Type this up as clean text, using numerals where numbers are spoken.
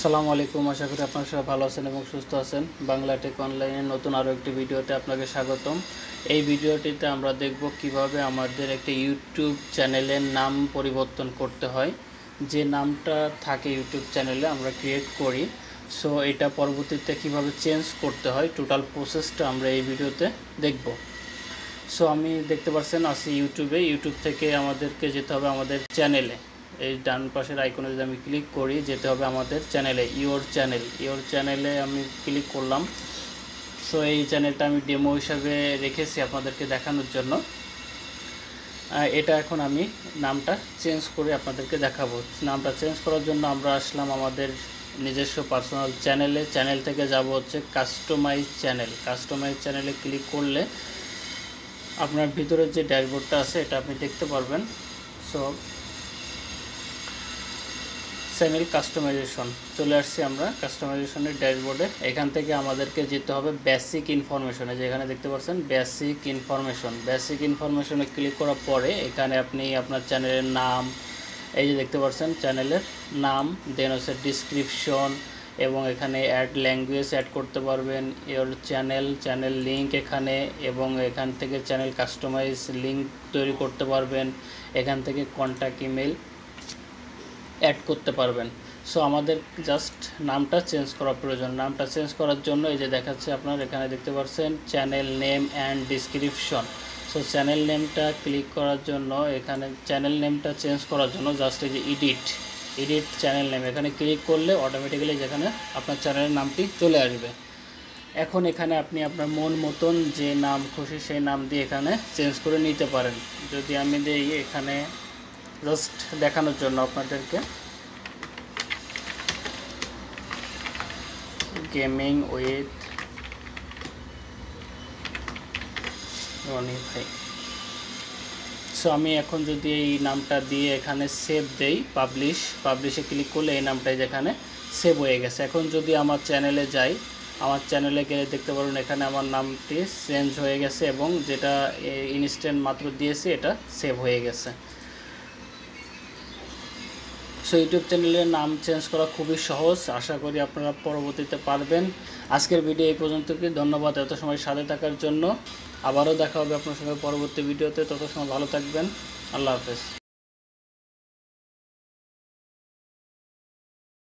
আসসালামু আলাইকুম। আশা করি আপনারা সবাই ভালো আছেন এবং সুস্থ আছেন। বাংলা টেক অনলাইনের নতুন আরও একটি ভিডিওতে আপনাকে স্বাগতম। এই ভিডিওটিতে আমরা দেখব কিভাবে আমাদের একটা ইউটিউব চ্যানেলের নাম পরিবর্তন করতে হয়। যে নামটা থাকে ইউটিউব চ্যানেলে আমরা ক্রিয়েট করি, সো এটা পরবর্তীতে কিভাবে চেঞ্জ করতে হয় টোটাল প্রসেসটা আমরা এই ভিডিওতে দেখব। সো আমি দেখতে পাচ্ছেন আছি ইউটিউব থেকে আমাদেরকে যেতে হবে আমাদের চ্যানেলে। এই ডান পাশের আইকনে যদি আমি ক্লিক করি, যেতে হবে আমাদের চ্যানেলে, ইওর চ্যানেলে আমি ক্লিক করলাম। সো এই চ্যানেলটা আমি ডেমো হিসাবে রেখেছি আপনাদেরকে দেখানোর জন্য। এটা এখন আমি নামটা চেঞ্জ করে আপনাদেরকে দেখাবো। নামটা চেঞ্জ করার জন্য আমরা আসলাম আমাদের নিজস্ব পার্সোনাল চ্যানেল থেকে যাব হচ্ছে কাস্টমাইজ চ্যানেলে ক্লিক করলে আপনার ভিতরে যে ড্যাশবোর্ডটা আছে এটা আপনি দেখতে পারবেন। সো চ্যানেল কাস্টমাইজেশন চলে আসছি আমরা কাস্টমাইজেশনের ড্যাশবোর্ডে। এখান থেকে আমাদেরকে যেতে হবে বেসিক ইনফরমেশনে, যেখানে দেখতে পাচ্ছেন বেসিক ইনফরমেশনে ক্লিক করার পরে এখানে আপনি আপনার চ্যানেলের নাম, এই যে দেখতে পাচ্ছেন চ্যানেলের নাম, দেন হচ্ছে ডিসক্রিপশন, এবং এখানে অ্যাড ল্যাঙ্গুয়েজ অ্যাড করতে পারবেন, ইওর চ্যানেল লিঙ্ক এখানে, এবং এখান থেকে চ্যানেল কাস্টমাইজ লিঙ্ক তৈরি করতে পারবেন। এখান থেকে কন্ট্যাক্ট ইমেল অ্যাড করতে পারবেন। সো আমাদের জাস্ট নামটা চেঞ্জ করা প্রয়োজন। নামটা চেঞ্জ করার জন্য এই যে দেখাচ্ছে আপনার এখানে দেখতে পাচ্ছেন channel name and description. So channel নেমটা ক্লিক করার জন্য এখানে চ্যানেল নেমটা চেঞ্জ করার জন্য জাস্ট এই যে এডিট চ্যানেল নেম এখানে ক্লিক করলে অটোমেটিক্যালি যেখানে আপনার চ্যানেলের নামটি চলে আসবে। এখন এখানে আপনি আপনার মন মতন যে নাম খুশি সেই নাম দিয়ে এখানে চেঞ্জ করে নিতে পারেন। যদি আমি দিই এখানে জাস্ট দেখানোর জন্য আপনাদেরকে, গেমিং উইথ রনি ভাই। সো আমি এখন যদি এই নামটা দিয়ে এখানে সেভ দেই, পাবলিশে ক্লিক করলে এই নামটাই যেখানে সেভ হয়ে গেছে। এখন যদি আমার চ্যানেলে যাই, আমার চ্যানেলে গেলে দেখতে পারবেন এখানে আমার নামটি চেঞ্জ হয়ে গেছে এবং যেটা ইনস্ট্যান্ট মাত্র দিয়েছি এটা সেভ হয়ে গেছে। সো ইউটিউব চ্যানেলের নাম চেঞ্জ করা খুবই সহজ, আশা করি আপনারা পরবর্তীতে পারবেন। আজকের ভিডিও এই পর্যন্তই। ধন্যবাদ এত সময় সাথে থাকার জন্য। আবারও দেখা হবে আপনার সঙ্গে পরবর্তী ভিডিওতে। তত সময় ভালো থাকবেন। আল্লাহ হাফেজ।